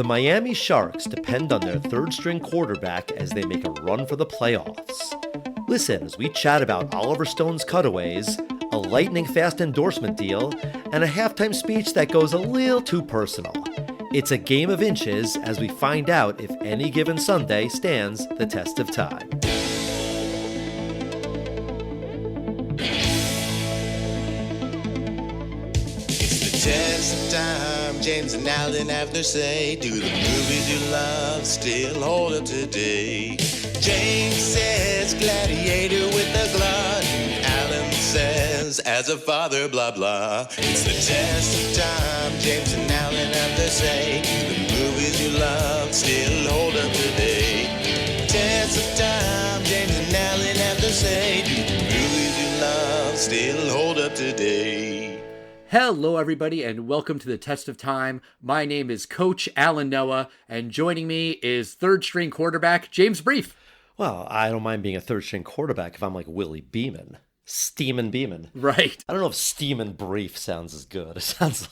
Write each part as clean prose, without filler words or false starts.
The Miami Sharks depend on their third-string quarterback as they make a run for the playoffs. Listen as we chat about Oliver Stone's cutaways, a lightning-fast endorsement deal, and a halftime speech that goes a little too personal. It's a game of inches as we find out if any given Sunday stands the test of time. Test of time, James and Alan have their say. Do the movies you love still hold up today? James says gladiator with a glut. Alan says as a father, blah blah. It's the test of time, James and Alan have their say. Do the movies you love still hold up today? Test of time, James and Alan have their say. Do the movies you love still hold up today? Hello, everybody, and welcome to the Test of Time. My name is Coach Alan Noah, and joining me is third-string quarterback James Brief. Well, I don't mind being a third-string quarterback if I'm like Willie Beeman. Steamin' Beeman. Right. I don't know if Steamin' Brief sounds as good. It sounds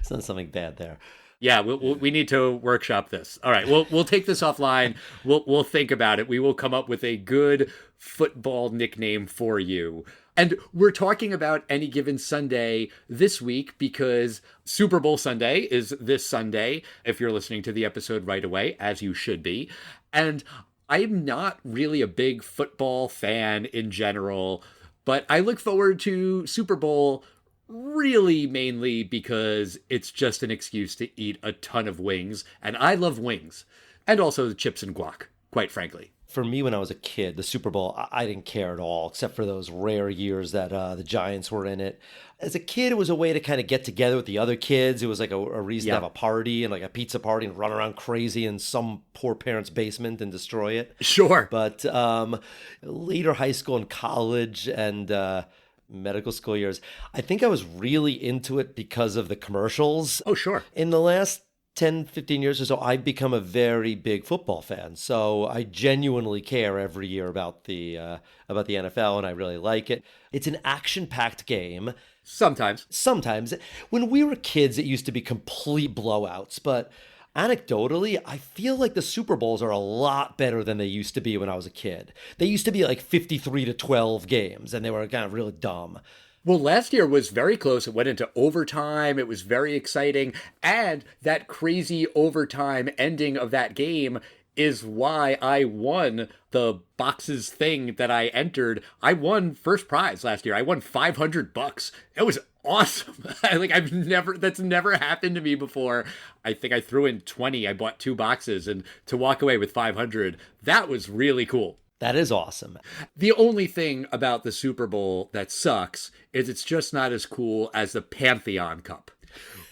something bad there. Yeah, we need to workshop this. All right, we'll take this offline. We'll think about it. We will come up with a good football nickname for you. And we're talking about Any Given Sunday this week because Super Bowl Sunday is this Sunday, if you're listening to the episode right away, as you should be. And I'm not really a big football fan in general, but I look forward to Super Bowl really mainly because it's just an excuse to eat a ton of wings. And I love wings. And also the chips and guac, quite frankly. For me, when I was a kid, the Super Bowl, I didn't care at all, except for those rare years that the Giants were in it. As a kid, it was a way to kind of get together with the other kids. It was like a reason to have a party and like a pizza party and run around crazy in some poor parent's basement and destroy it. Sure. But later high school and college and medical school years, I think I was really into it because of the commercials. Oh, sure. In the last 10, 15 years or so, I've become a very big football fan. So I genuinely care every year about the NFL, and I really like it. It's an action-packed game. Sometimes. When we were kids, it used to be complete blowouts, but anecdotally, I feel like the Super Bowls are a lot better than they used to be when I was a kid. They used to be like 53-12 games, and they were kind of really dumb. Well, last year was very close. It went into overtime. It was very exciting. And that crazy overtime ending of that game is why I won the boxes thing that I entered. I won first prize last year. I won $500. It was awesome. That's never happened to me before. I think I threw in 20. I bought 2 boxes, and to walk away with 500, that was really cool. That is awesome. The only thing about the Super Bowl that sucks is it's just not as cool as the Pantheon Cup,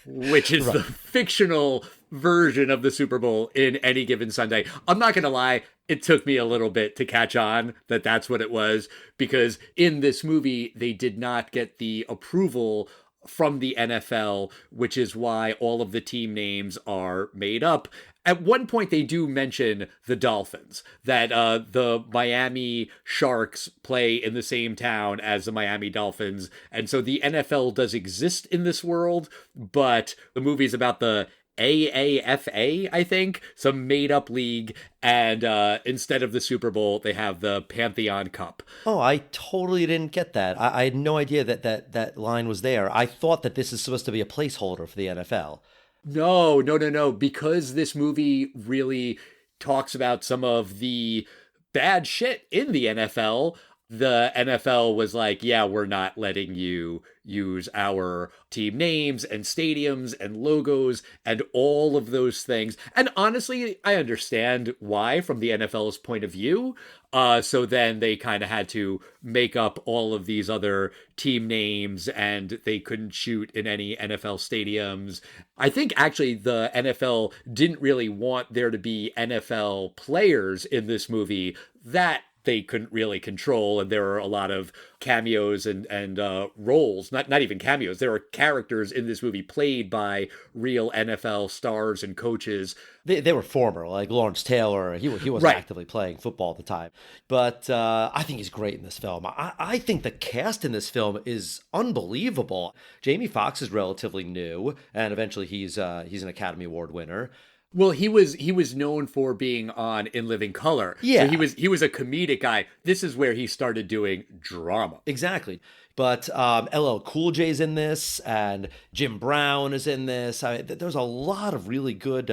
which is the fictional version of the Super Bowl in Any Given Sunday. I'm not going to lie, it took me a little bit to catch on that that's what it was, because in this movie, they did not get the approval from the NFL, which is why all of the team names are made up. At one point, they do mention the Dolphins, that the Miami Sharks play in the same town as the Miami Dolphins. And so the NFL does exist in this world, but the movie's about the AAFA, I think, some made-up league, and instead of the Super Bowl, they have the Pantheon Cup. Oh, I totally didn't get that. I had no idea that line was there. I thought that this is supposed to be a placeholder for the NFL. No. Because this movie really talks about some of the bad shit in the NFL, the NFL was like, yeah, we're not letting you use our team names and stadiums and logos and all of those things. And honestly, I understand why from the NFL's point of view. So then they kind of had to make up all of these other team names, and they couldn't shoot in any NFL stadiums. I think actually the NFL didn't really want there to be NFL players in this movie. That they couldn't really control, and there are a lot of cameos and roles, not even cameos. There are characters in this movie played by real NFL stars and coaches. They were former, like Lawrence Taylor. He wasn't right. actively playing football at the time. But I think he's great in this film. I think the cast in this film is unbelievable. Jamie Foxx is relatively new, and eventually he's an Academy Award winner. Well, he was known for being on In Living Color. Yeah. So he was a comedic guy. This is where he started doing drama. Exactly. But LL Cool J's in this, and Jim Brown is in this. There's a lot of really good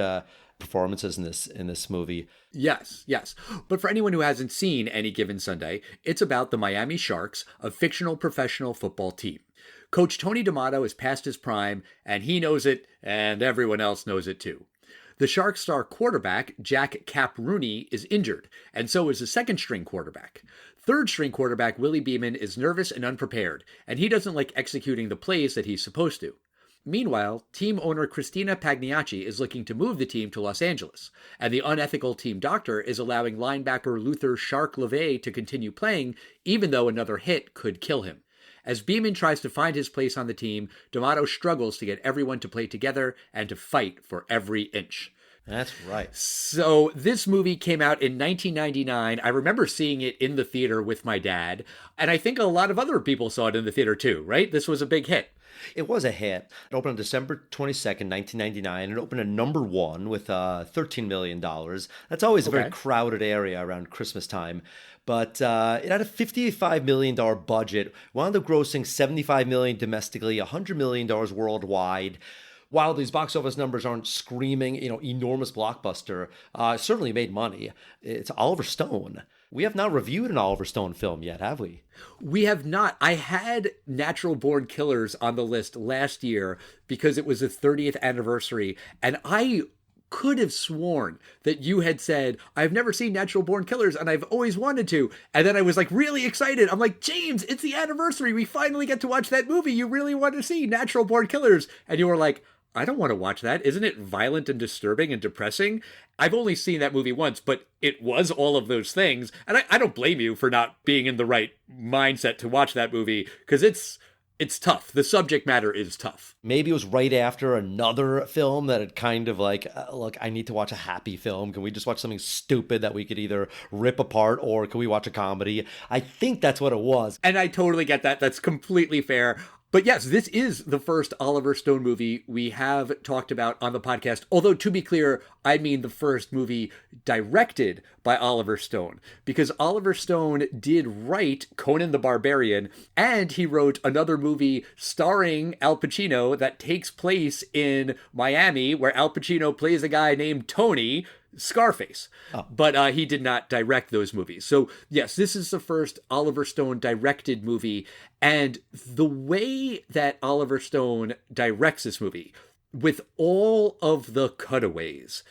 performances in this movie. Yes, yes. But for anyone who hasn't seen Any Given Sunday, it's about the Miami Sharks, a fictional professional football team. Coach Tony D'Amato is past his prime, and he knows it, and everyone else knows it too. The Sharks star quarterback, Jack Cap Rooney, is injured, and so is the second-string quarterback. Third-string quarterback Willie Beeman is nervous and unprepared, and he doesn't like executing the plays that he's supposed to. Meanwhile, team owner Christina Pagliacci is looking to move the team to Los Angeles, and the unethical team doctor is allowing linebacker Luther Shark LeVay to continue playing, even though another hit could kill him. As Beeman tries to find his place on the team, D'Amato struggles to get everyone to play together and to fight for every inch. That's right. So this movie came out in 1999. I remember seeing it in the theater with my dad, and I think a lot of other people saw it in the theater too, right? This was a big hit. It was a hit. It opened on December 22nd, 1999. It opened at number one with $13 million. That's always a very crowded area around Christmas time. But it had a $55 million budget, wound up grossing $75 million domestically, $100 million worldwide. While these box office numbers aren't screaming, enormous blockbuster, it certainly made money. It's Oliver Stone. We have not reviewed an Oliver Stone film yet, have we? We have not. I had Natural Born Killers on the list last year because it was the 30th anniversary, and I could have sworn that you had said, I've never seen Natural Born Killers and I've always wanted to. And then I was like really excited. I'm like, James, it's the anniversary. We finally get to watch that movie you really want to see, Natural Born Killers. And you were like, I don't want to watch that. Isn't it violent and disturbing and depressing? I've only seen that movie once, but it was all of those things. And I don't blame you for not being in the right mindset to watch that movie, because it's tough. The subject matter is tough. Maybe it was right after another film that had kind of like, look, I need to watch a happy film. Can we just watch something stupid that we could either rip apart, or can we watch a comedy? I think that's what it was. And I totally get that. That's completely fair. But yes, this is the first Oliver Stone movie we have talked about on the podcast. Although, to be clear, I mean the first movie directed by Oliver Stone. Because Oliver Stone did write Conan the Barbarian, and he wrote another movie starring Al Pacino that takes place in Miami, where Al Pacino plays a guy named Tony, Scarface. But he did not direct those movies. So yes, this is the first Oliver Stone directed movie. And the way that Oliver Stone directs this movie, with all of the cutaways,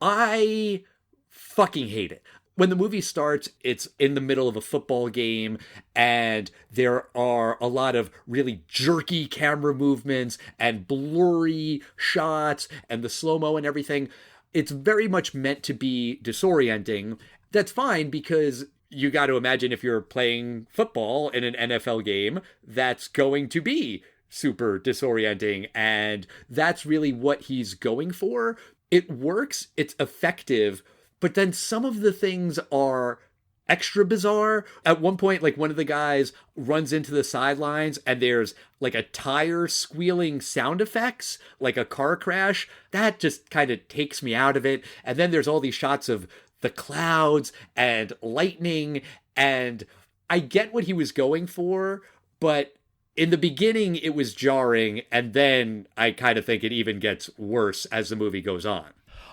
I fucking hate it. When the movie starts, it's in the middle of a football game, and there are a lot of really jerky camera movements and blurry shots and the slow-mo and everything. It's very much meant to be disorienting. That's fine, because you got to imagine if you're playing football in an NFL game, that's going to be super disorienting. And that's really what he's going for. It works. It's effective. But then some of the things are extra bizarre. At one point, like, one of the guys runs into the sidelines and there's like a tire squealing sound effects, like a car crash. That just kind of takes me out of it. And then there's all these shots of the clouds and lightning, and I get what he was going for, but in the beginning it was jarring, and then I kind of think it even gets worse as the movie goes on.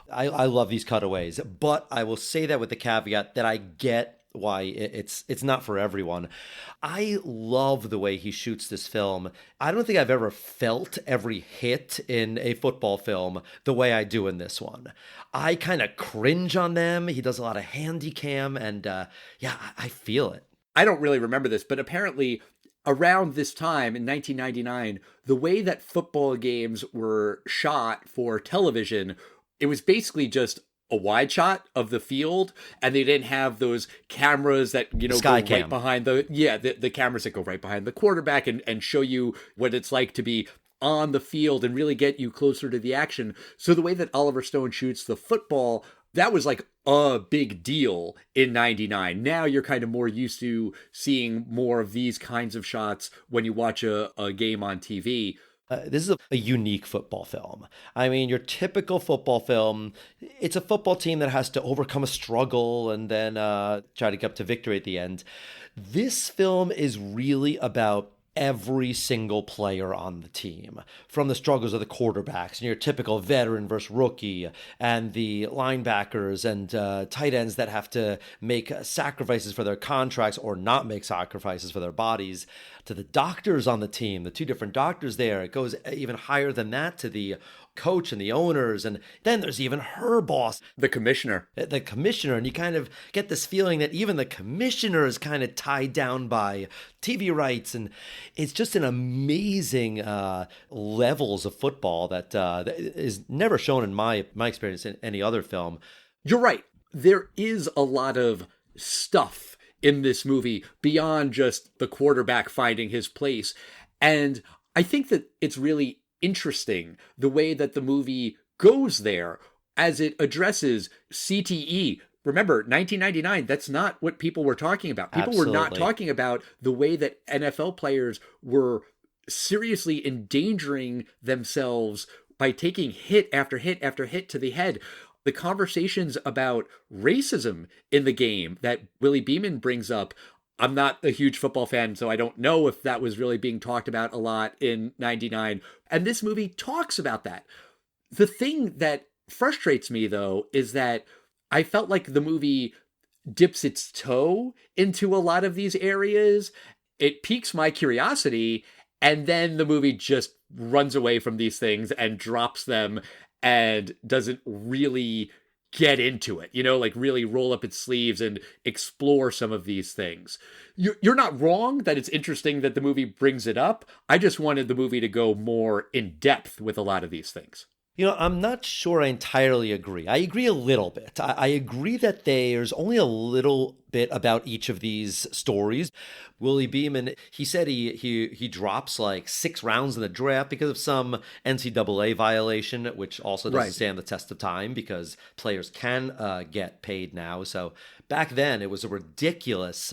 I love these cutaways, but I will say that with the caveat that I get why it's not for everyone. I love the way he shoots this film. I don't think I've ever felt every hit in a football film the way I do in this one. I kind of cringe on them. He does a lot of handy cam, and I feel it. I don't really remember this, but apparently around this time in 1999, the way that football games were shot for television, it was basically just a wide shot of the field, and they didn't have those cameras that, Sky go cam. right behind the cameras that go right behind the quarterback and show you what it's like to be on the field and really get you closer to the action. So the way that Oliver Stone shoots the football, that was like a big deal in 99. Now you're kind of more used to seeing more of these kinds of shots when you watch a game on TV. This is a unique football film. I mean, your typical football film, it's a football team that has to overcome a struggle and then try to get up to victory at the end. This film is really about every single player on the team, from the struggles of the quarterbacks and your typical veteran versus rookie, and the linebackers and tight ends that have to make sacrifices for their contracts or not make sacrifices for their bodies, to the doctors on the team, the two different doctors there. It goes even higher than that to the coach and the owners, and then there's even her boss, the commissioner. And you kind of get this feeling that even the commissioner is kind of tied down by TV rights, and it's just an amazing levels of football that is never shown in my experience in any other film. You're right. There is a lot of stuff in this movie beyond just the quarterback finding his place, and I think that it's really interesting the way that the movie goes there as it addresses CTE. Remember, 1999, that's not what people were talking about. People were not talking about the way that NFL players were seriously endangering themselves by taking hit after hit after hit to the head. The conversations about racism in the game that Willie Beeman brings up, I'm not a huge football fan, so I don't know if that was really being talked about a lot in 99. And this movie talks about that. The thing that frustrates me, though, is that I felt like the movie dips its toe into a lot of these areas. It piques my curiosity, and then the movie just runs away from these things and drops them and doesn't really get into it, like really roll up its sleeves and explore some of these things. You're not wrong that it's interesting that the movie brings it up. I just wanted the movie to go more in depth with a lot of these things. I'm not sure I entirely agree. I agree a little bit. I agree that there's only a little bit about each of these stories. Willie Beeman, he said he drops like 6 rounds in the draft because of some NCAA violation, which also doesn't stand the test of time because players can get paid now. So back then it was a ridiculous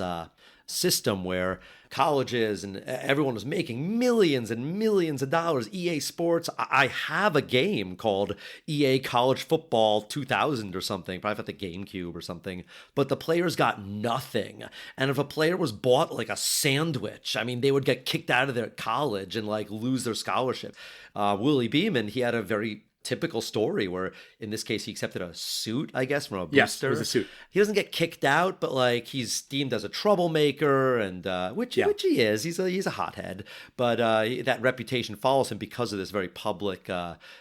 system where colleges and everyone was making millions and millions of dollars. EA Sports, I have a game called EA College Football 2000 or something, probably at the GameCube or something, but the players got nothing. And if a player was bought like a sandwich, I mean, they would get kicked out of their college and like lose their scholarship. Willie Beeman, he had a very typical story where in this case he accepted a suit, I guess, from a booster. Yes, it was a suit. He doesn't get kicked out, but like he's deemed as a troublemaker, and which he is. He's a hothead, but that reputation follows him because of this very public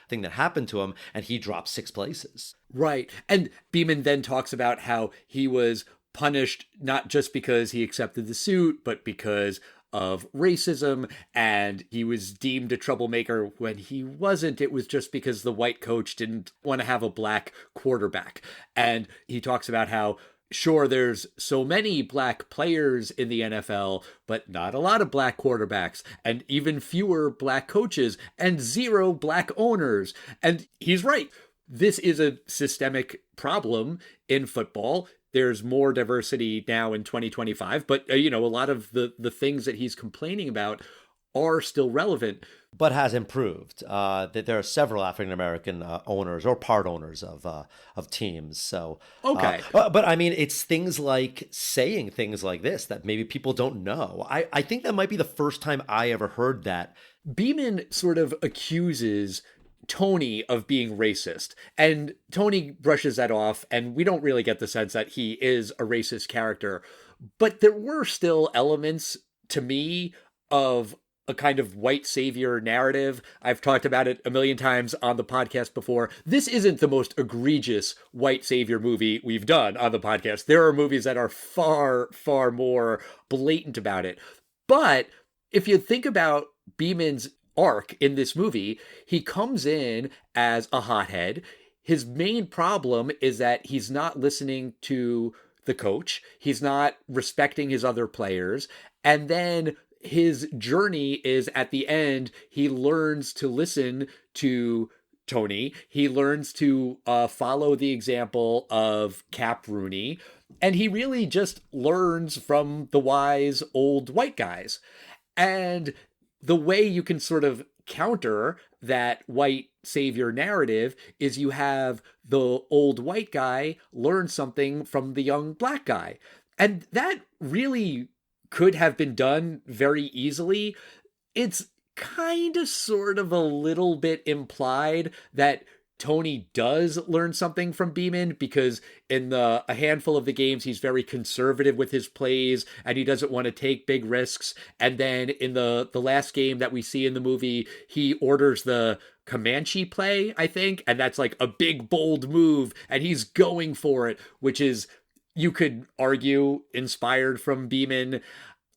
thing that happened to him, and he dropped 6 places. Right, and Beeman then talks about how he was punished not just because he accepted the suit, but because of racism, and he was deemed a troublemaker when he wasn't. It was just because the white coach didn't want to have a black quarterback. And he talks about how, sure, there's so many black players in the NFL, but not a lot of black quarterbacks, and even fewer black coaches, and 0 black owners. And he's right. This is a systemic problem in football. There's more diversity now in 2025, but a lot of the things that he's complaining about are still relevant. But has improved. There are several African American owners or part owners of teams. So okay, but I mean, it's things like saying things like this that maybe people don't know. I think that might be the first time I ever heard that. Beeman sort of accuses Tony of being racist, and Tony brushes that off, and we don't really get the sense that he is a racist character, but there were still elements to me of a kind of white savior narrative. I've talked about it a million times on the podcast before. This isn't the most egregious white savior movie we've done on the podcast. There are movies that are far, far more blatant about it. But if you think about Beeman's arc in this movie, he comes in as a hothead. His main problem is that he's not listening to the coach. He's not respecting his other players. And then his journey is at the end, he learns to listen to Tony. He learns to follow the example of Cap Rooney. And he really just learns from the wise old white guys. And the way you can sort of counter that white savior narrative is you have the old white guy learn something from the young black guy. And that really could have been done very easily. It's kind of sort of a little bit implied that Tony does learn something from Beeman, because in a handful of the games, he's very conservative with his plays and he doesn't want to take big risks. And then in the last game that we see in the movie, he orders the Comanche play, I think. And that's like a big, bold move. And he's going for it, which is, you could argue, inspired from Beeman.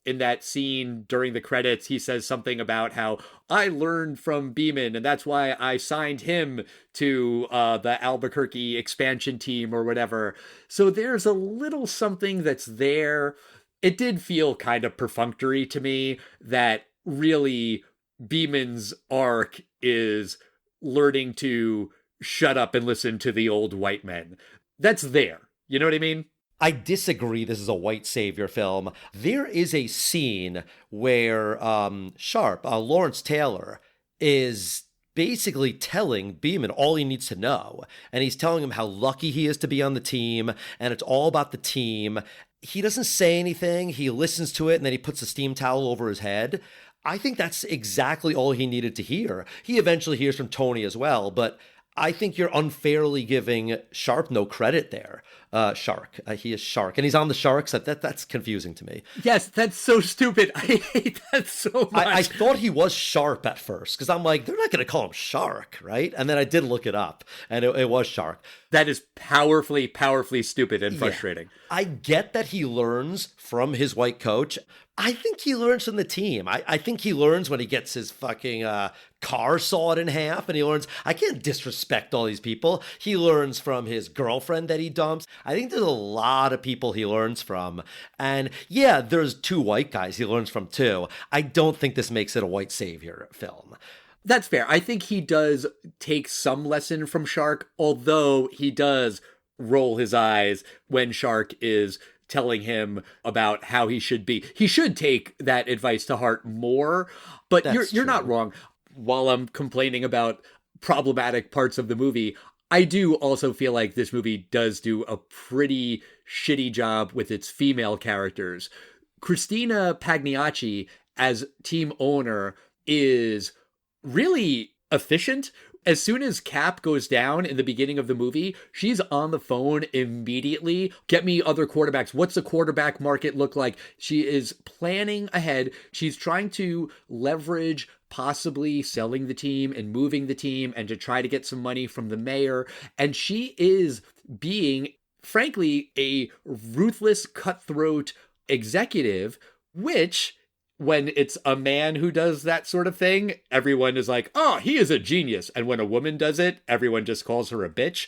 In that scene during the credits, he says something about how I learned from Beeman and that's why I signed him to the Albuquerque expansion team or whatever. So there's a little something that's there. It did feel kind of perfunctory to me that really Beeman's arc is learning to shut up and listen to the old white men. That's there. You know what I mean? I disagree this is a white savior film. There is a scene where Sharp, Lawrence Taylor, is basically telling Beeman all he needs to know. And he's telling him how lucky he is to be on the team, and it's all about the team. He doesn't say anything. He listens to it, and then he puts a steam towel over his head. I think that's exactly all he needed to hear. He eventually hears from Tony as well, but I think you're unfairly giving Sharp no credit there. Shark. He is Shark. And he's on the Sharks. That's confusing to me. Yes, that's so stupid. I hate that so much. I thought he was Sharp at first, because I'm like, they're not going to call him Shark, right? And then I did look it up, and it was Shark. That is powerfully, powerfully stupid and frustrating. Yeah. I get that he learns from his white coach. I think he learns from the team. I think he learns when he gets his fucking car sawed in half, and he learns, I can't disrespect all these people. He learns from his girlfriend that he dumps. I think there's a lot of people he learns from. And yeah, there's two white guys he learns from too. I don't think this makes it a white savior film. That's fair. I think he does take some lesson from Shark, although he does roll his eyes when Shark is telling him about how he should be. He should take that advice to heart more, but you're not wrong. While I'm complaining about problematic parts of the movie, I do also feel like this movie does do a pretty shitty job with its female characters. Christina Pagliacci as team owner is really efficient. As soon as Cap goes down in the beginning of the movie, she's on the phone immediately. Get me other quarterbacks. What's the quarterback market look like? She is planning ahead. She's trying to leverage possibly selling the team and moving the team and to try to get some money from the mayor. And she is being, frankly, a ruthless, cutthroat executive, which, when it's a man who does that sort of thing, everyone is like, oh, he is a genius. And when a woman does it, everyone just calls her a bitch.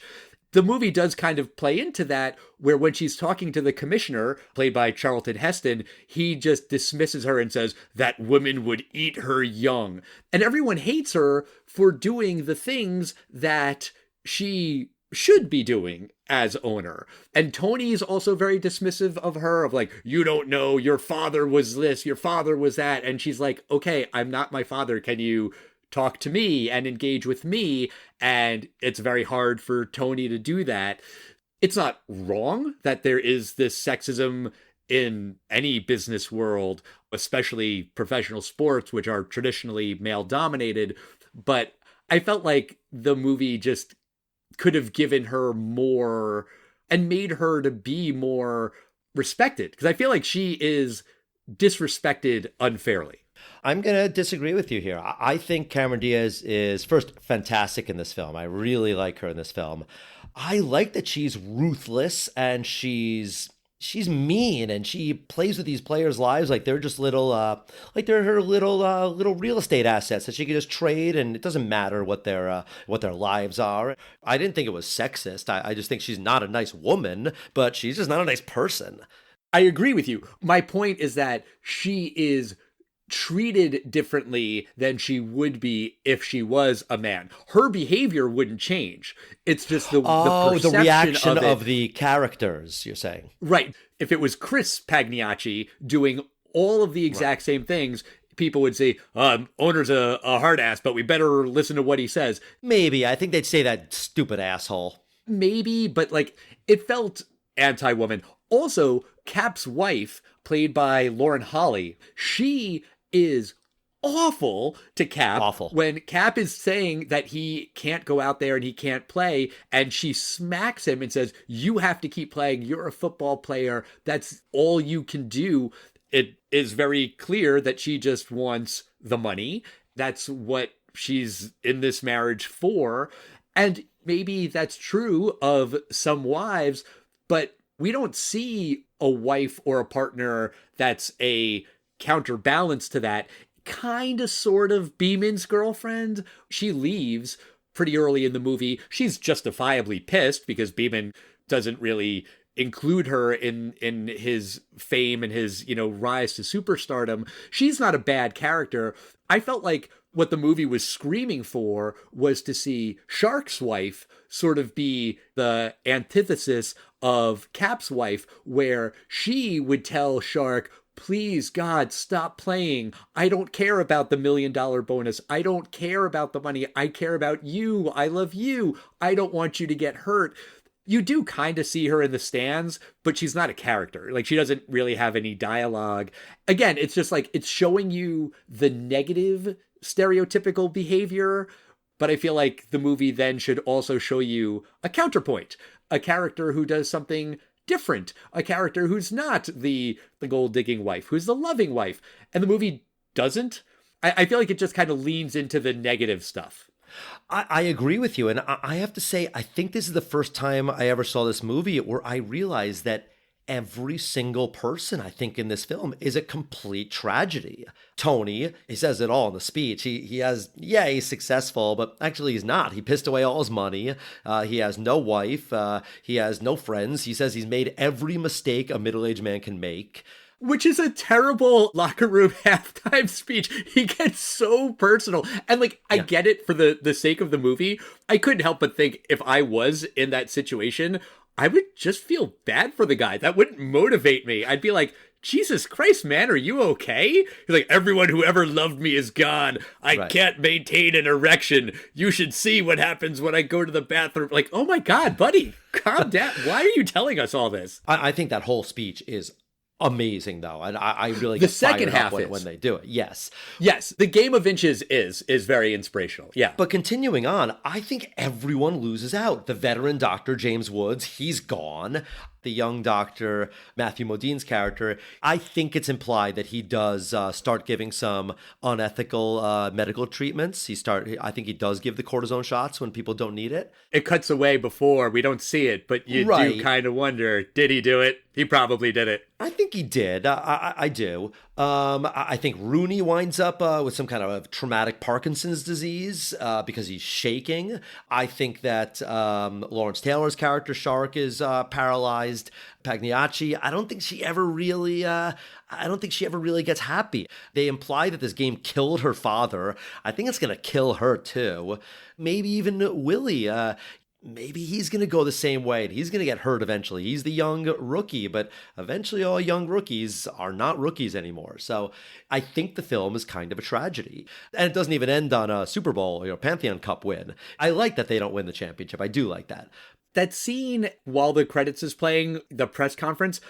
The movie does kind of play into that, where when she's talking to the commissioner, played by Charlton Heston, he just dismisses her and says, that woman would eat her young. And everyone hates her for doing the things that she should be doing as owner. And Tony is also very dismissive of her, of like, you don't know, your father was this, your father was that. And she's like, okay, I'm not my father. Can you talk to me and engage with me? And it's very hard for Tony to do that. It's not wrong that there is this sexism in any business world, especially professional sports, which are traditionally male dominated. But I felt like the movie just could have given her more and made her to be more respected, because I feel like she is disrespected unfairly. I'm going to disagree with you here. I think Cameron Diaz is, first, fantastic in this film. I really like her in this film. I like that she's ruthless and she's mean, and she plays with these players' lives like they're just little, like they're her little real estate assets that she can just trade, and it doesn't matter what their lives are. I didn't think it was sexist. I just think she's not a nice woman, but she's just not a nice person. I agree with you. My point is that she is treated differently than she would be if she was a man. Her behavior wouldn't change. It's just the perception, the reaction of, of the characters, you're saying. Right. If it was Chris Pagliacci doing all of the exact same things, people would say, owner's a hard ass, but we better listen to what he says. Maybe. I think they'd say that stupid asshole. Maybe, but like it felt anti-woman. Also, Cap's wife, played by Lauren Holly, she is awful to Cap. Awful. When Cap is saying that he can't go out there and he can't play, and she smacks him and says, you have to keep playing. You're a football player. That's all you can do. It is very clear that she just wants the money. That's what she's in this marriage for. And maybe that's true of some wives, but we don't see a wife or a partner that's a counterbalance to that. Kind of, sort of, Beeman's girlfriend. She leaves pretty early in the movie. She's justifiably pissed because Beeman doesn't really include her in his fame and his, rise to superstardom. She's not a bad character. I felt like what the movie was screaming for was to see Shark's wife sort of be the antithesis of Cap's wife, where she would tell Shark, please, God, stop playing. I don't care about the $1 million bonus. I don't care about the money. I care about you. I love you. I don't want you to get hurt. You do kind of see her in the stands, but she's not a character. Like, she doesn't really have any dialogue. Again, it's just like, it's showing you the negative stereotypical behavior, but I feel like the movie then should also show you a counterpoint, a character who does something different, a character who's not the gold digging wife, who's the loving wife. And the movie doesn't. I feel like it just kind of leans into the negative stuff. I agree with you. And I have to say, I think this is the first time I ever saw this movie where I realized that every single person, I think, in this film is a complete tragedy. Tony, he says it all in the speech. He's successful, but actually he's not. He pissed away all his money. He has no wife. He has no friends. He says he's made every mistake a middle-aged man can make. Which is a terrible locker room halftime speech. He gets so personal. And I get it for the sake of the movie. I couldn't help but think if I was in that situation, I would just feel bad for the guy. That wouldn't motivate me. I'd be like, Jesus Christ, man, are you okay? He's like, everyone who ever loved me is gone. I can't maintain an erection. You should see what happens when I go to the bathroom. Like, oh my God, buddy, calm down. Why are you telling us all this? I think that whole speech is amazing, though, and I really the get second fired half up is when they do it. Yes, the game of inches is very inspirational. Yeah, but continuing on, I think everyone loses out. The veteran Dr. James Woods, he's gone. The young doctor, Matthew Modine's character, I think it's implied that he does start giving some unethical medical treatments. I think he does give the cortisone shots when people don't need it. It cuts away before, we don't see it, but you do kind of wonder, did he do it? He probably did it. I think he did. I do. I think Rooney winds up with some kind of traumatic Parkinson's disease because he's shaking. I think that Lawrence Taylor's character, Shark, is paralyzed. Pagliacci, I don't think she ever really gets happy. They imply that this game killed her father. I think it's going to kill her too. Maybe even Willie. Maybe he's going to go the same way, and he's going to get hurt eventually. He's the young rookie, but eventually all young rookies are not rookies anymore. So I think the film is kind of a tragedy. And it doesn't even end on a Super Bowl or Pantheon Cup win. I like that they don't win the championship. I do like that. That scene while the credits is playing, the press conference,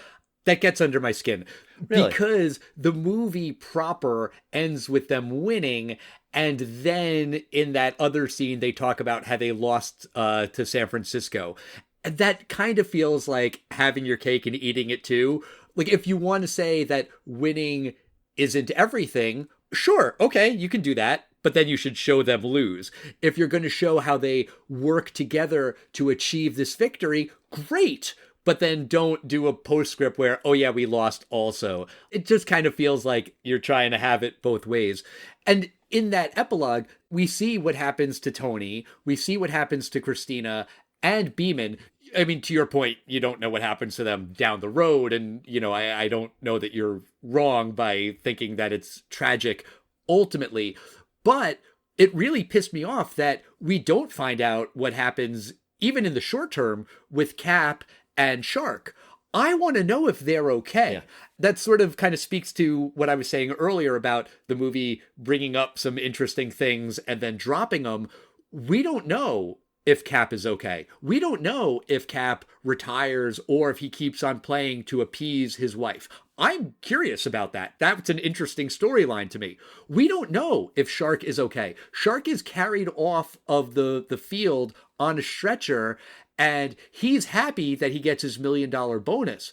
that gets under my skin. Really? Because the movie proper ends with them winning, and then in that other scene, they talk about how they lost to San Francisco. And that kind of feels like having your cake and eating it too. Like, if you want to say that winning isn't everything, sure, okay, you can do that. But then you should show them lose. If you're going to show how they work together to achieve this victory, great. But then don't do a postscript where, oh yeah, we lost also. It just kind of feels like you're trying to have it both ways. And in that epilogue, we see what happens to Tony. We see what happens to Christina and Beeman. I mean, to your point, you don't know what happens to them down the road. And, I don't know that you're wrong by thinking that it's tragic ultimately. But it really pissed me off that we don't find out what happens, even in the short term, with Cap and Shark. I want to know if they're okay. Yeah. That sort of kind of speaks to what I was saying earlier about the movie bringing up some interesting things and then dropping them. We don't know if Cap is okay. We don't know if Cap retires or if he keeps on playing to appease his wife. I'm curious about that. That's an interesting storyline to me. We don't know if Shark is okay. Shark is carried off of the field on a stretcher, and he's happy that he gets his $1 million bonus.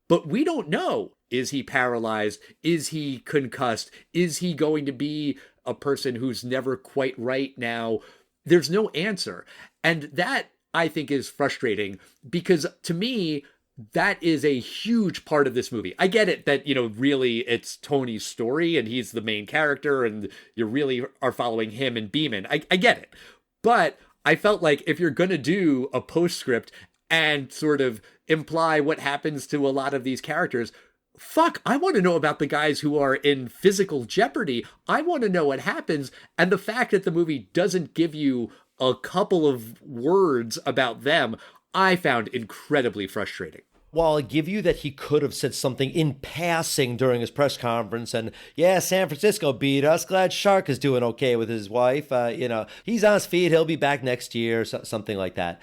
But we don't know. Is he paralyzed? Is he concussed? Is he going to be a person who's never quite right now? There's no answer. And that, I think, is frustrating because to me, that is a huge part of this movie. I get it that, really it's Tony's story and he's the main character and you really are following him and Beeman. I get it. But I felt like if you're going to do a postscript and sort of imply what happens to a lot of these characters, fuck, I want to know about the guys who are in physical jeopardy. I want to know what happens. And the fact that the movie doesn't give you a couple of words about them, I found incredibly frustrating. Well, I'll give you that he could have said something in passing during his press conference and, yeah, San Francisco beat us. Glad Shark is doing okay with his wife. He's on his feet. He'll be back next year, something like that.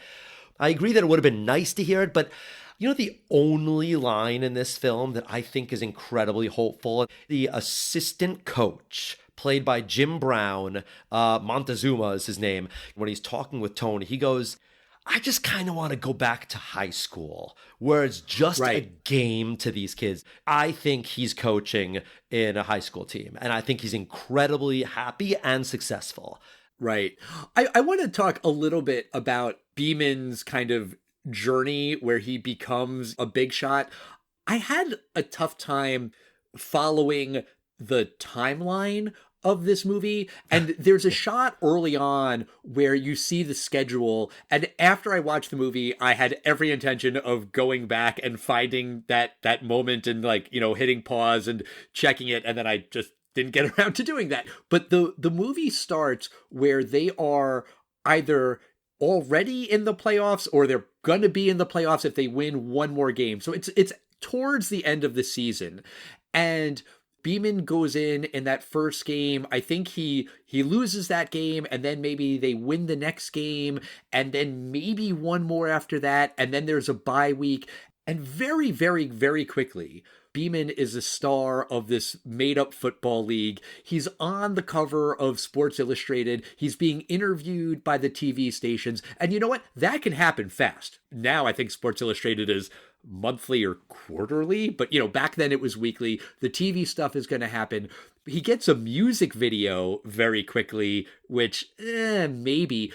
I agree that it would have been nice to hear it, but the only line in this film that I think is incredibly hopeful, the assistant coach, played by Jim Brown, Montezuma is his name, when he's talking with Tony, he goes, I just kind of want to go back to high school where it's just a game to these kids. I think he's coaching in a high school team, and I think he's incredibly happy and successful. Right. I want to talk a little bit about Beeman's kind of journey where he becomes a big shot. I had a tough time following the timeline of this movie, and there's a shot early on where you see the schedule, and after I watched the movie I had every intention of going back and finding that moment and hitting pause and checking it, and then I just didn't get around to doing that. But the movie starts where they are either already in the playoffs or they're going to be in the playoffs if they win one more game. So it's towards the end of the season, and Beeman goes in that first game. I think he loses that game, and then maybe they win the next game, and then maybe one more after that, and then there's a bye week. And very, very, very quickly, Beeman is a star of this made-up football league. He's on the cover of Sports Illustrated. He's being interviewed by the TV stations. And you know what? That can happen fast. Now I think Sports Illustrated is monthly or quarterly, but back then it was weekly. The TV stuff is going to happen. He gets a music video very quickly, which maybe.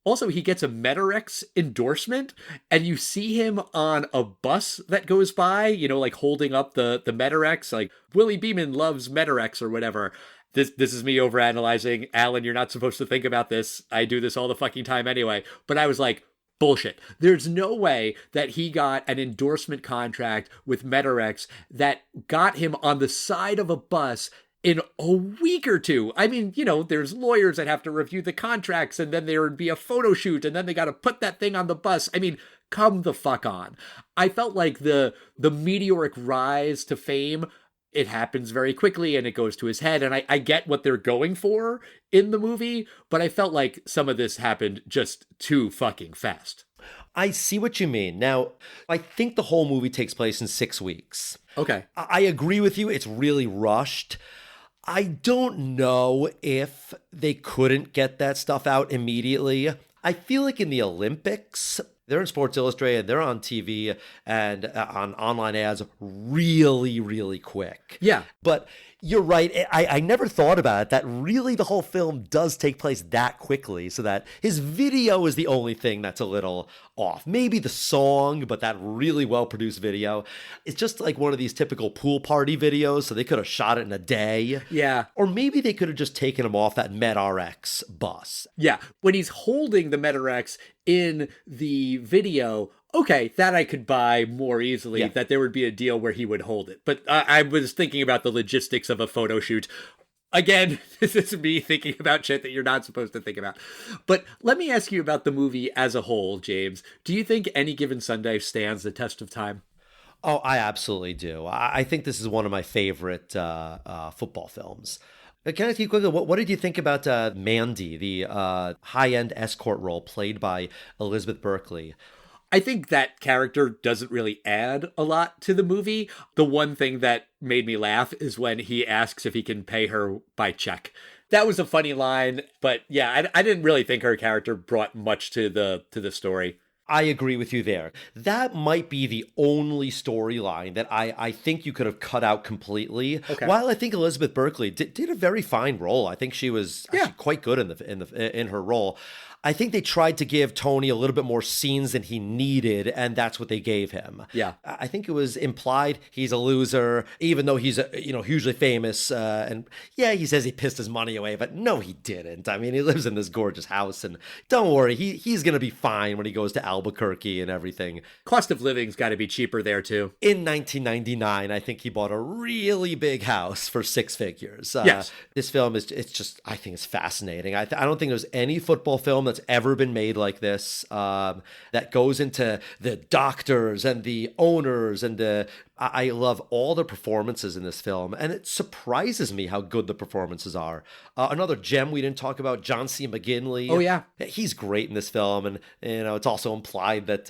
Also, he gets a Metarex endorsement, and you see him on a bus that goes by, holding up the Metarex, like Willie Beeman loves Metarex or whatever. This is me overanalyzing. Alan, you're not supposed to think about this. I do this all the fucking time anyway. But I was like, bullshit. There's no way that he got an endorsement contract with Metarex that got him on the side of a bus in a week or two. I mean, there's lawyers that have to review the contracts, and then there would be a photo shoot, and then they got to put that thing on the bus. I mean, come the fuck on. I felt like the meteoric rise to fame, it happens very quickly and it goes to his head. And I get what they're going for in the movie, but I felt like some of this happened just too fucking fast. I see what you mean. Now, I think the whole movie takes place in 6 weeks. Okay. I agree with you. It's really rushed. I don't know if they couldn't get that stuff out immediately. I feel like in the Olympics, they're in Sports Illustrated, they're on TV and on online ads really, really quick. Yeah. But you're right. I never thought about it, that really the whole film does take place that quickly, so that his video is the only thing that's a little off. Maybe the song, but that really well-produced video. It's just like one of these typical pool party videos, so they could have shot it in a day. Yeah. Or maybe they could have just taken him off that MedRx bus. Yeah. When he's holding the MedRx in the video, okay, that I could buy more easily, that there would be a deal where he would hold it. But I was thinking about the logistics of a photo shoot. Again, this is me thinking about shit that you're not supposed to think about. But let me ask you about the movie as a whole, James. Do you think Any Given Sunday stands the test of time? Oh, I absolutely do. I think this is one of my favorite football films. Can I ask you quickly, what did you think about Mandy, the high-end escort role played by Elizabeth Berkley? I think that character doesn't really add a lot to the movie. The one thing that made me laugh is when he asks if he can pay her by check. That was a funny line, but yeah, I didn't really think her character brought much to the story. I agree with you there. That might be the only storyline that I think you could have cut out completely. Okay. While I think Elizabeth Berkley did a very fine role, I think she was actually quite good in her role. I think they tried to give Tony a little bit more scenes than he needed, and that's what they gave him. Yeah. I think it was implied he's a loser, even though he's hugely famous. And yeah, he says he pissed his money away, but no, he didn't. I mean, he lives in this gorgeous house, and don't worry, he's gonna be fine when he goes to Albuquerque and everything. Cost of living's got to be cheaper there too. In 1999, I think he bought a really big house for six figures. Yes. This film I think it's fascinating. I don't think there's any football film that's ever been made like this, that goes into the doctors and the owners and I love all the performances in this film, and it surprises me how good the performances are. Another gem we didn't talk about, John C. McGinley. Oh, yeah. He's great in this film, and it's also implied that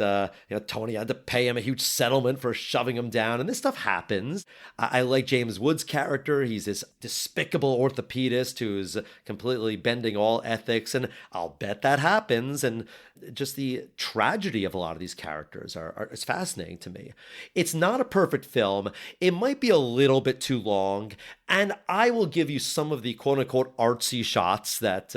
Tony had to pay him a huge settlement for shoving him down, and this stuff happens. I like James Woods' character. He's this despicable orthopedist who's completely bending all ethics, and I'll bet that happens, and just the tragedy of a lot of these characters is fascinating to me. It's not a perfect film. It might be a little bit too long, and I will give you some of the quote-unquote artsy shots that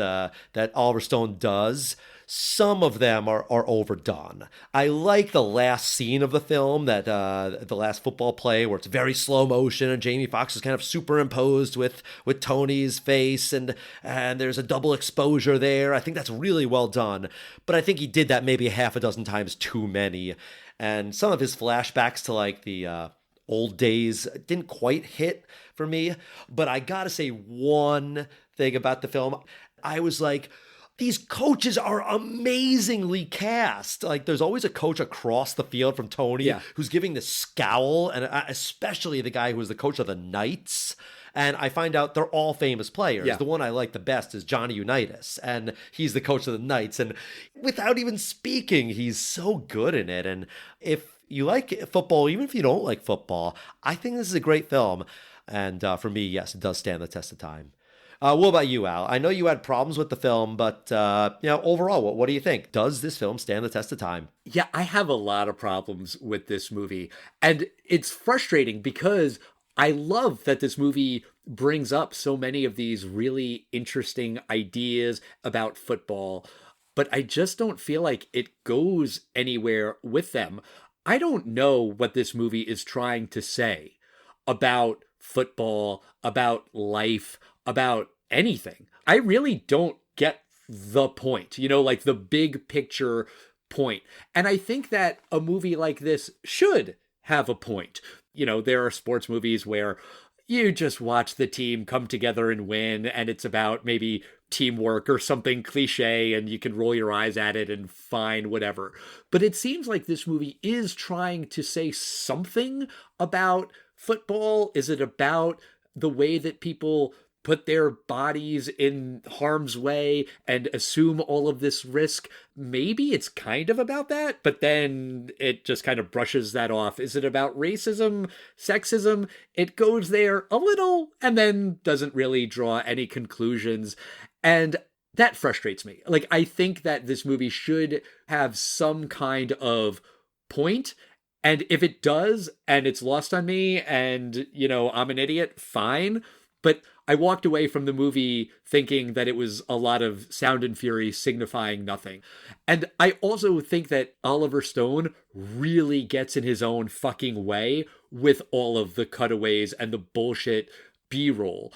Oliver Stone does. Some of them are overdone. I like the last scene of the film, that the last football play where it's very slow motion and Jamie Foxx is kind of superimposed with Tony's face, and there's a double exposure there. I think that's really well done, but I think he did that maybe half a dozen times too many. And some of his flashbacks to like the old days didn't quite hit for me. But I gotta say one thing about the film. I was like, these coaches are amazingly cast. Like, there's always a coach across the field from Tony who's giving this scowl, and especially the guy who was the coach of the Knights. And I find out they're all famous players. Yeah. The one I like the best is Johnny Unitas, and he's the coach of the Knights. And without even speaking, he's so good in it. And if you like football, even if you don't like football, I think this is a great film. And for me, yes, it does stand the test of time. What about you, Al? I know you had problems with the film, but overall, what do you think? Does this film stand the test of time? Yeah, I have a lot of problems with this movie. And it's frustrating because I love that this movie brings up so many of these really interesting ideas about football, but I just don't feel like it goes anywhere with them. I don't know what this movie is trying to say about football, about life, about anything. I really don't get the point, like the big picture point. And I think that a movie like this should have a point. There are sports movies where you just watch the team come together and win, and it's about maybe teamwork or something cliche, and you can roll your eyes at it and fine, whatever. But it seems like this movie is trying to say something about football. Is it about the way that people put their bodies in harm's way and assume all of this risk? Maybe it's kind of about that, but then it just kind of brushes that off. Is it about racism, sexism? It goes there a little and then doesn't really draw any conclusions. And that frustrates me. Like, I think that this movie should have some kind of point. And if it does, and it's lost on me, and, I'm an idiot, fine. But I walked away from the movie thinking that it was a lot of sound and fury signifying nothing. And I also think that Oliver Stone really gets in his own fucking way with all of the cutaways and the bullshit B-roll.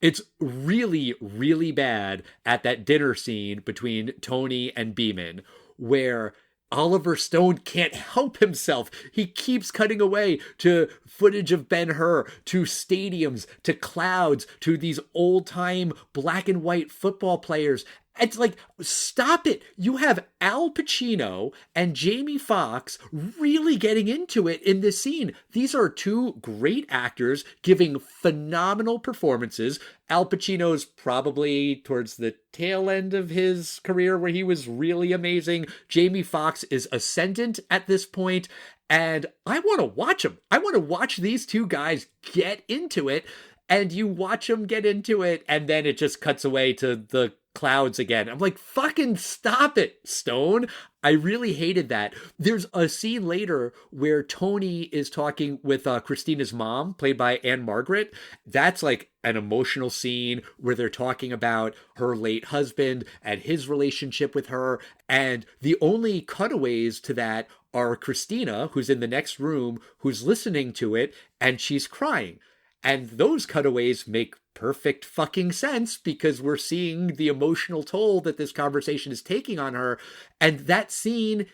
It's really, really bad at that dinner scene between Tony and Beeman, where Oliver Stone can't help himself. He keeps cutting away to footage of Ben-Hur, to stadiums, to clouds, to these old-time black and white football players. It's like, stop it. You have Al Pacino and Jamie Foxx really getting into it in this scene. These are two great actors giving phenomenal performances. Al Pacino's probably towards the tail end of his career where he was really amazing. Jamie Foxx is ascendant at this point, and I want to watch them. I want to watch these two guys get into it, and you watch them get into it, and then it just cuts away to the clouds again. I'm like, fucking stop it, Stone. I really hated that. There's a scene later where Tony is talking with Christina's mom, played by Anne Margaret. That's like an emotional scene where they're talking about her late husband and his relationship with her. And the only cutaways to that are Christina, who's in the next room, who's listening to it, and she's crying. And those cutaways make perfect fucking sense because we're seeing the emotional toll that this conversation is taking on her. And that scene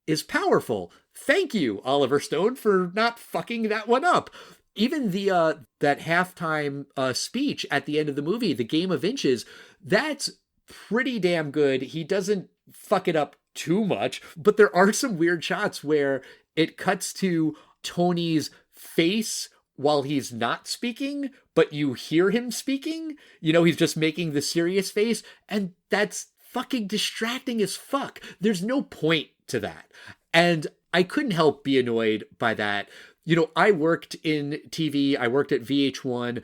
is powerful. Thank you, Oliver Stone, for not fucking that one up. Even the that halftime speech at the end of the movie, The Game of Inches, that's pretty damn good. He doesn't fuck it up too much, but there are some weird shots where it cuts to Tony's face while he's not speaking, but you hear him speaking. You know, he's just making the serious face, and that's fucking distracting as fuck. There's no point to that. And I couldn't help be annoyed by that. You know, I worked in TV, I worked at VH1,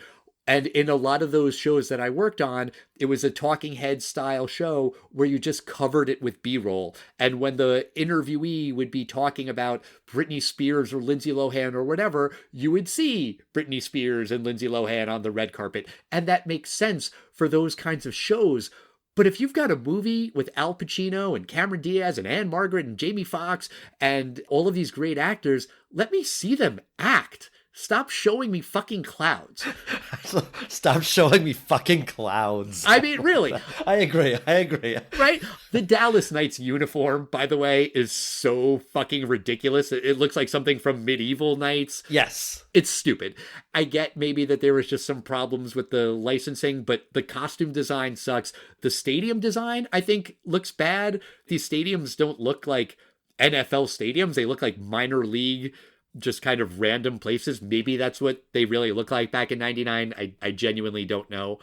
and in a lot of those shows that I worked on, it was a talking head style show where you just covered it with B-roll. And when the interviewee would be talking about Britney Spears or Lindsay Lohan or whatever, you would see Britney Spears and Lindsay Lohan on the red carpet. And that makes sense for those kinds of shows. But if you've got a movie with Al Pacino and Cameron Diaz and Anne Margaret and Jamie Foxx and all of these great actors, let me see them act. Stop showing me fucking clouds. Stop showing me fucking clouds. I mean, really. I agree. Right? The Dallas Knights uniform, by the way, is so fucking ridiculous. It looks like something from Medieval Knights. Yes. It's stupid. I get maybe that there was just some problems with the licensing, but the costume design sucks. The stadium design, I think, looks bad. These stadiums don't look like NFL stadiums. They look like minor league, just kind of random places. Maybe that's what they really look like back in 99. I genuinely don't know.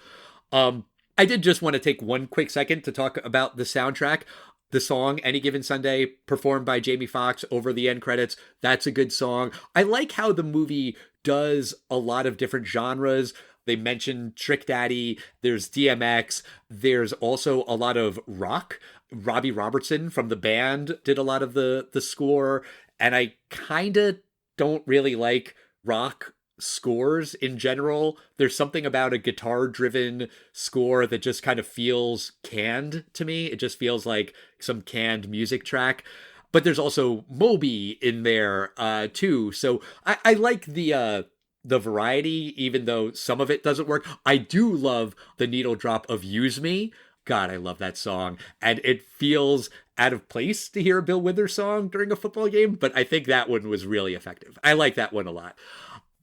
I did just want to take one quick second to talk about the soundtrack. The song Any Given Sunday, performed by Jamie Foxx over the end credits. That's a good song. I like how the movie does a lot of different genres. They mentioned Trick Daddy, there's DMX, there's also a lot of rock. Robbie Robertson from the band did a lot of the score, and I kind of don't really like rock scores in general. There's something about a guitar-driven score that just kind of feels canned to me. It just feels like some canned music track. But there's also Moby in there too. So I like the variety, even though some of it doesn't work. I do love the needle drop of Use Me. God, I love that song. And it feels out of place to hear a Bill Withers song during a football game, but I think that one was really effective. I like that one a lot.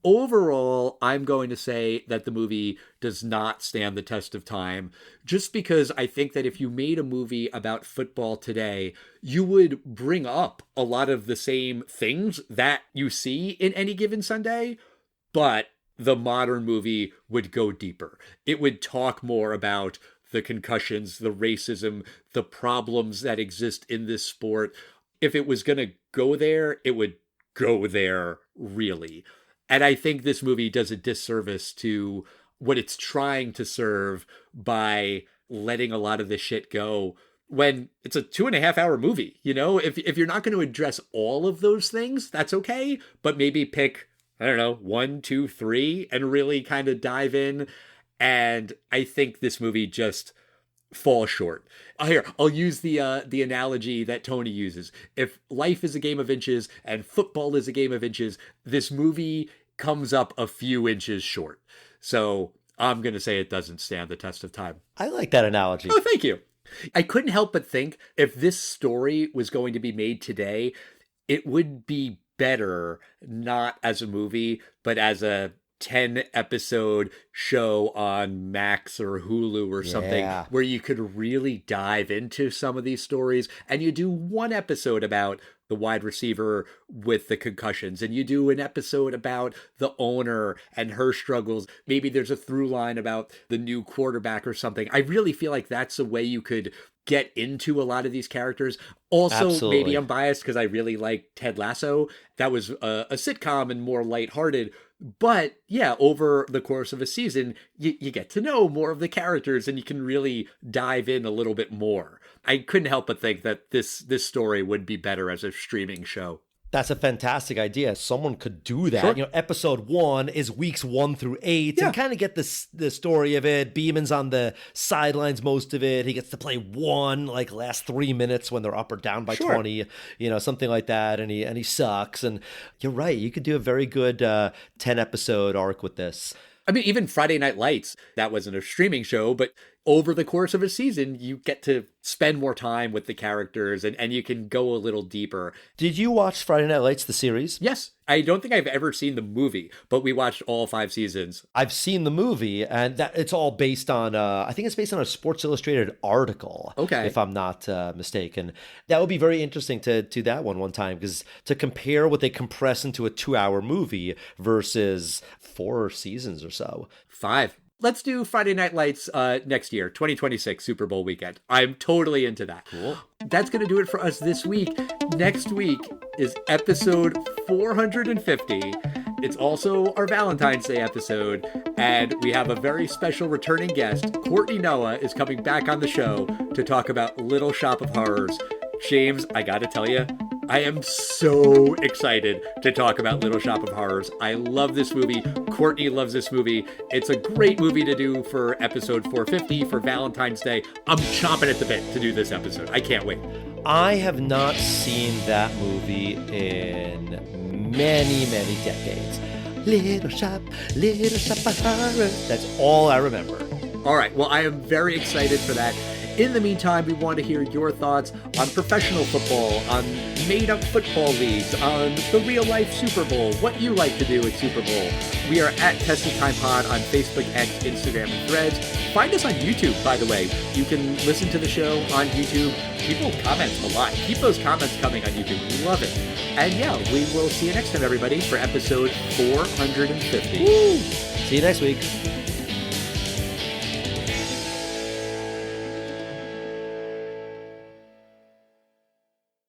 Overall, I'm going to say that the movie does not stand the test of time, just because I think that if you made a movie about football today, you would bring up a lot of the same things that you see in Any Given Sunday, but the modern movie would go deeper. It would talk more about the concussions, the racism, the problems that exist in this sport. If it was going to go there, it would go there really. And I think this movie does a disservice to what it's trying to serve by letting a lot of this shit go when it's a 2.5 hour movie. You know, if you're not going to address all of those things, that's okay. But maybe pick, I don't know, 1, 2, 3 and really kind of dive in. And I think this movie just falls short. Here, I'll use the analogy that Tony uses. If life is a game of inches and football is a game of inches, this movie comes up a few inches short. So I'm going to say it doesn't stand the test of time. I like that analogy. Oh, thank you. I couldn't help but think if this story was going to be made today, it would be better not as a movie, but as a 10 episode show on Max or Hulu or something where you could really dive into some of these stories, and you do one episode about the wide receiver with the concussions, and you do an episode about the owner and her struggles. Maybe there's a through line about the new quarterback or something. I really feel like that's a way you could get into a lot of these characters. Also, Absolutely. maybe I'm biased because I really like Ted Lasso. That was a sitcom and more lighthearted. But yeah, over the course of a season, you get to know more of the characters and you can really dive in a little bit more. I couldn't help but think that this story would be better as a streaming show. That's a fantastic idea. Someone could do that. Sure. You know, episode 1 is weeks 1 through 8 and kind of get the story of it. Beeman's on the sidelines most of it. He gets to play one, like, last 3 minutes when they're up or down by 20, you know, something like that. And he sucks. And you're right. You could do a very good 10 episode arc with this. I mean, even Friday Night Lights, that wasn't a streaming show, but over the course of a season, you get to spend more time with the characters and you can go a little deeper. Did you watch Friday Night Lights, the series? Yes. I don't think I've ever seen the movie, but we watched all 5 seasons. I've seen the movie, and that it's all based on, I think it's based on a Sports Illustrated article, if I'm not mistaken. That would be very interesting to do that one time, because to compare what they compress into a 2-hour movie versus 4 seasons or so. 5. Let's do Friday Night Lights next year, 2026 Super Bowl weekend. I'm totally into that. Cool. That's going to do it for us this week. Next week is episode 450. It's also our Valentine's Day episode, and we have a very special returning guest. Courtney Noah is coming back on the show to talk about Little Shop of Horrors. James, I gotta tell you, I am so excited to talk about Little Shop of Horrors. I love this movie. Courtney loves this movie. It's a great movie to do for episode 450 for Valentine's Day. I'm chomping at the bit to do this episode. I can't wait. I have not seen that movie in many, many decades. Little shop of horrors. That's all I remember. All right, well, I am very excited for that. In the meantime, we want to hear your thoughts on professional football, on made-up football leagues, on the real-life Super Bowl, what you like to do at Super Bowl. We are at Testing Time Pod on Facebook, X, Instagram, and Threads. Find us on YouTube, by the way. You can listen to the show on YouTube. People comment a lot. Keep those comments coming on YouTube. We love it. And yeah, we will see you next time, everybody, for episode 450. Woo! See you next week.